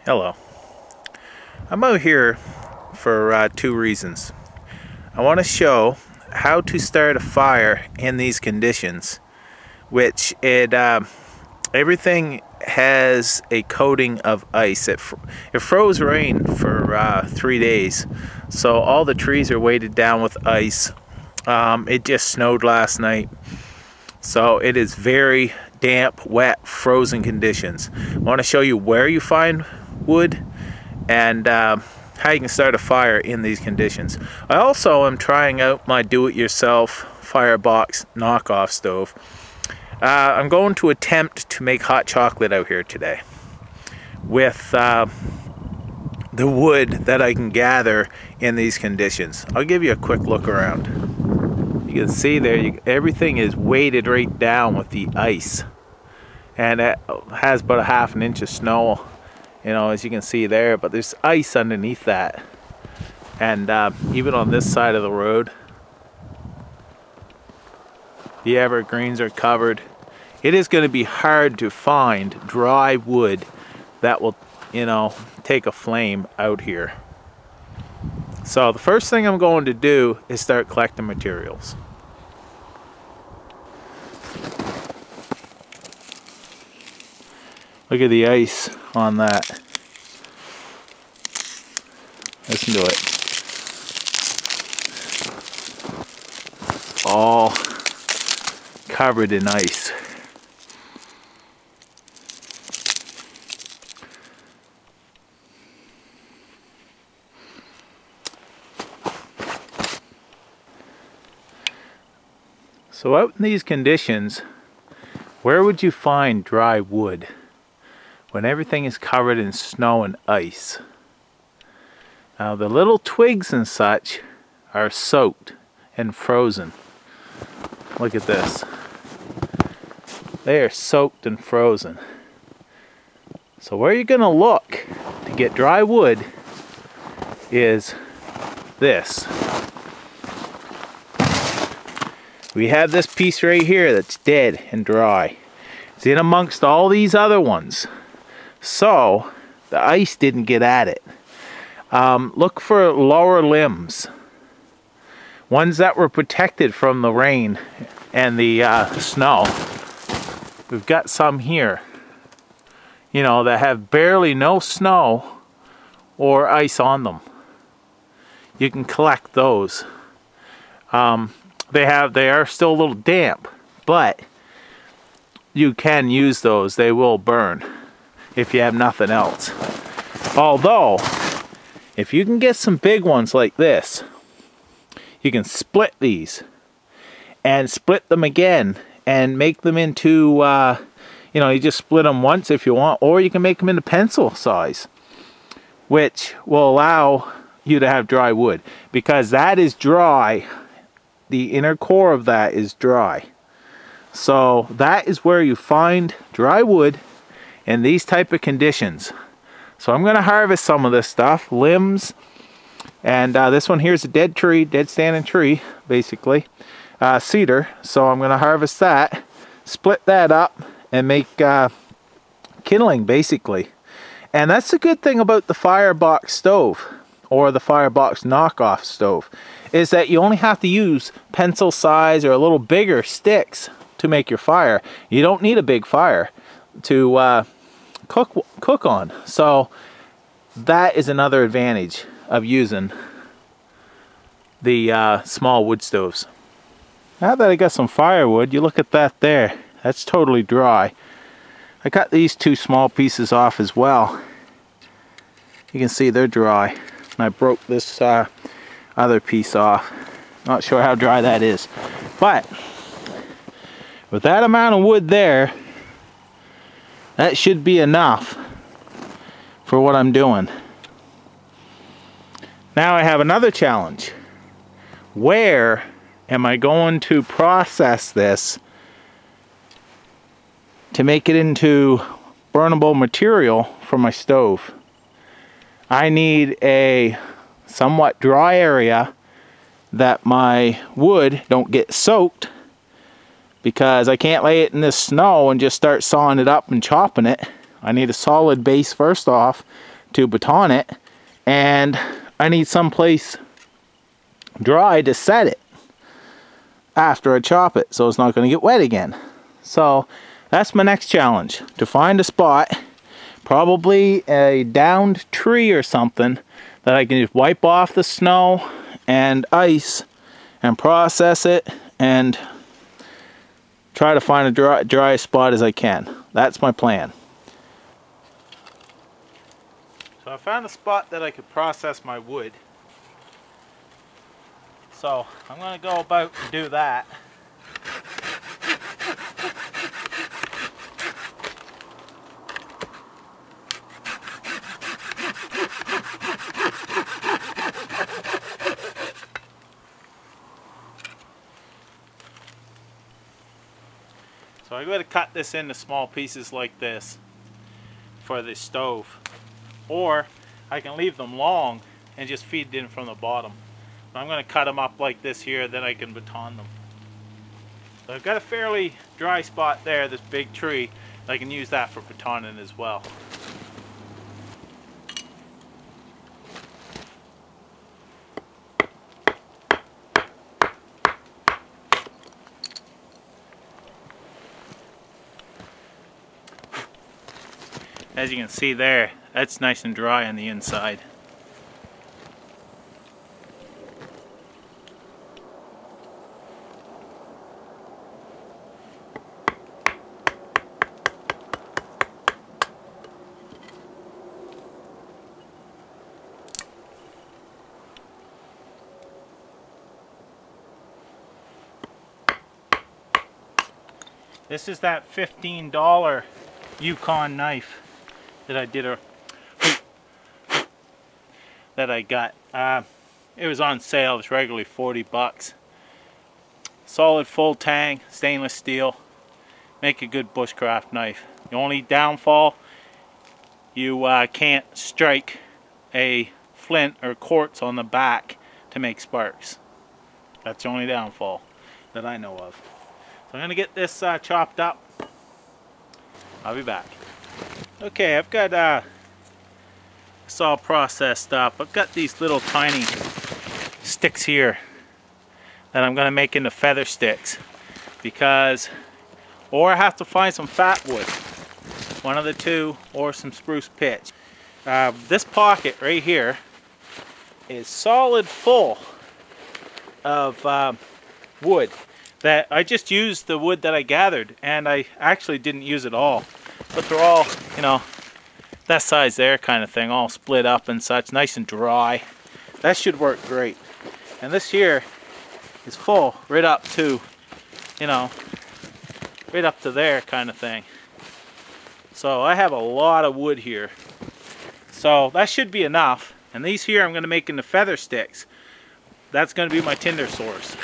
Hello. I'm out here for two reasons. I want to show how to start a fire in these conditions, which everything has a coating of ice. It froze rain for 3 days, so all the trees are weighted down with ice. It just snowed last night, so it is very damp, wet, frozen conditions. I want to show you where you find wood and how you can start a fire in these conditions. I also am trying out my do-it-yourself firebox knockoff stove. I'm going to attempt to make hot chocolate out here today with the wood that I can gather in these conditions. I'll give you a quick look around. You can see there, everything is weighted right down with the ice, and it has about a half an inch of snow, you know, as you can see there, but there's ice underneath that. And even on this side of the road, the evergreens are covered. It is going to be hard to find dry wood that will, you know, take a flame out here. So the first thing I'm going to do is start collecting materials. Look at the ice on that. Listen to it. All covered in ice. So out in these conditions, where would you find dry wood when everything is covered in snow and ice? Now the little twigs and such are soaked and frozen. Look at this. They are soaked and frozen. So where you're going to look to get dry wood is this. We have this piece right here that's dead and dry. It's in amongst all these other ones. So the ice didn't get at it. Look for lower limbs. Ones that were protected from the rain and the snow. We've got some here, you know, that have barely no snow or ice on them. You can collect those. They are still a little damp, but you can use those. They will burn if you have nothing else. Although, if you can get some big ones like this, you can split these and split them again and make them into, you know, you just split them once if you want, or you can make them into pencil size, which will allow you to have dry wood, because that is dry. The inner core of that is dry. So that is where you find dry wood in these type of conditions. So I'm going to harvest some of this stuff, limbs, and this one here is a dead tree, dead standing tree, basically, cedar. So I'm going to harvest that, split that up, and make kindling, basically. And that's the good thing about the firebox stove, or the firebox knockoff stove, is that you only have to use pencil size or a little bigger sticks to make your fire. You don't need a big fire to cook on. So that is another advantage of using the small wood stoves. Now that I got some firewood, you look at that there. That's totally dry. I cut these two small pieces off as well. You can see they're dry. And I broke this other piece off. Not sure how dry that is. But with that amount of wood there, that should be enough for what I'm doing. Now I have another challenge. Where am I going to process this to make it into burnable material for my stove? I need a somewhat dry area that my wood don't get soaked, because I can't lay it in this snow and just start sawing it up and chopping it. I need a solid base first off to baton it, and I need someplace dry to set it after I chop it so it's not going to get wet again. So that's my next challenge, to find a spot, probably a downed tree or something, that I can just wipe off the snow and ice and process it and try to find a dry spot as I can. That's my plan. So I found a spot that I could process my wood. So I'm going to go about and do that. So I'm going to cut this into small pieces like this for the stove. Or I can leave them long and just feed it in from the bottom. But I'm going to cut them up like this here, then I can baton them. So I've got a fairly dry spot there, this big tree. I can use that for batoning as well. As you can see there, that's nice and dry on the inside. This is that $15 Yukon knife that I did that I got. It was on sale. It's regularly 40 bucks. Solid full tang, stainless steel. Make a good bushcraft knife. The only downfall, you can't strike a flint or quartz on the back to make sparks. That's the only downfall that I know of. So I'm going to get this chopped up. I'll be back. Okay, I've got this all processed up. I've got these little tiny sticks here that I'm going to make into feather sticks, because, or I have to find some fat wood, one of the two, or some spruce pitch. This pocket right here is solid full of wood. That I just used the wood that I gathered, and I actually didn't use it all, but they're all, you know, that size there kind of thing, all split up and such, nice and dry. That should work great. And this here is full right up to, you know, right up to there kind of thing. So I have a lot of wood here, so that should be enough. And these here I'm going to make into feather sticks. That's going to be my tinder source.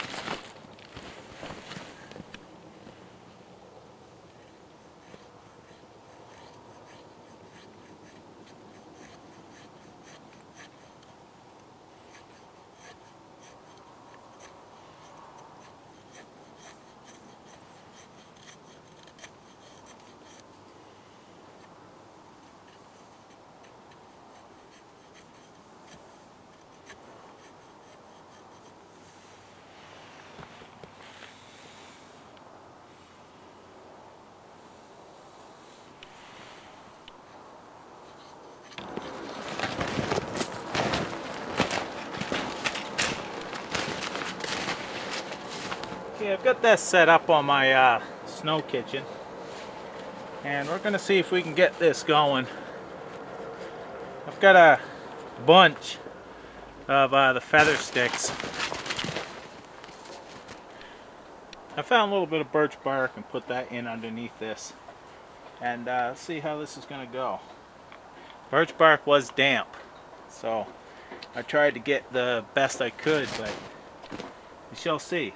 Okay, I've got that set up on my snow kitchen, and we're going to see if we can get this going. I've got a bunch of the feather sticks. I found a little bit of birch bark and put that in underneath this, and let's see how this is going to go. Birch bark was damp, so I tried to get the best I could, but we shall see.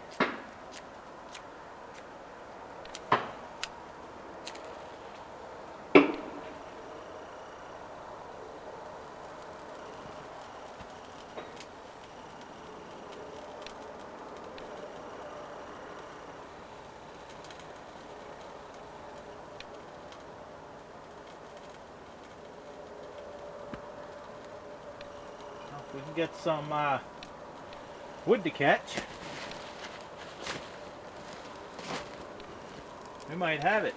we can get some wood to catch, we might have it.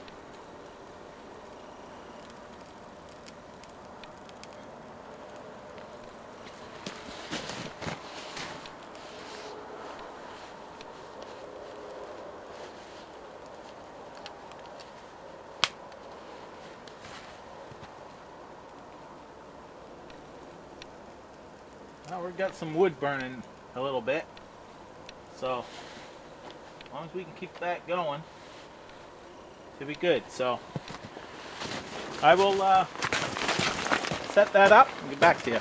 Well, we've got some wood burning a little bit, so as long as we can keep that going, should be good. So I will set that up and get back to you.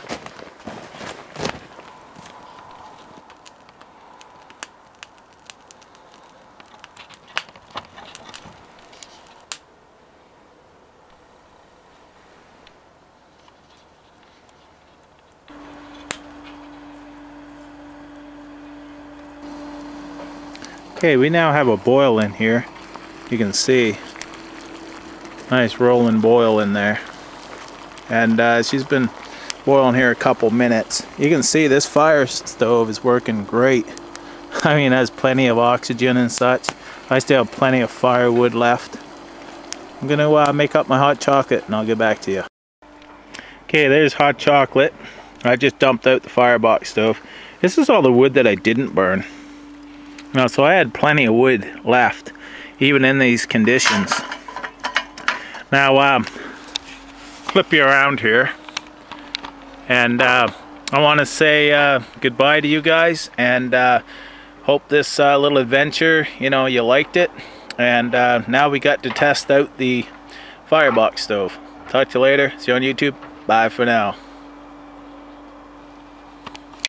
Okay, we now have a boil in here. You can see, nice rolling boil in there. And she's been boiling here a couple minutes. You can see this fire stove is working great. I mean, it has plenty of oxygen and such. I still have plenty of firewood left. I'm gonna make up my hot chocolate and I'll get back to you. Okay, there's hot chocolate. I just dumped out the firebox stove. This is all the wood that I didn't burn. Now, so I had plenty of wood left, even in these conditions. Now, flip you around here, and I want to say goodbye to you guys, and hope this little adventure, you know, you liked it. And now we got to test out the firebox stove. Talk to you later. See you on YouTube. Bye for now.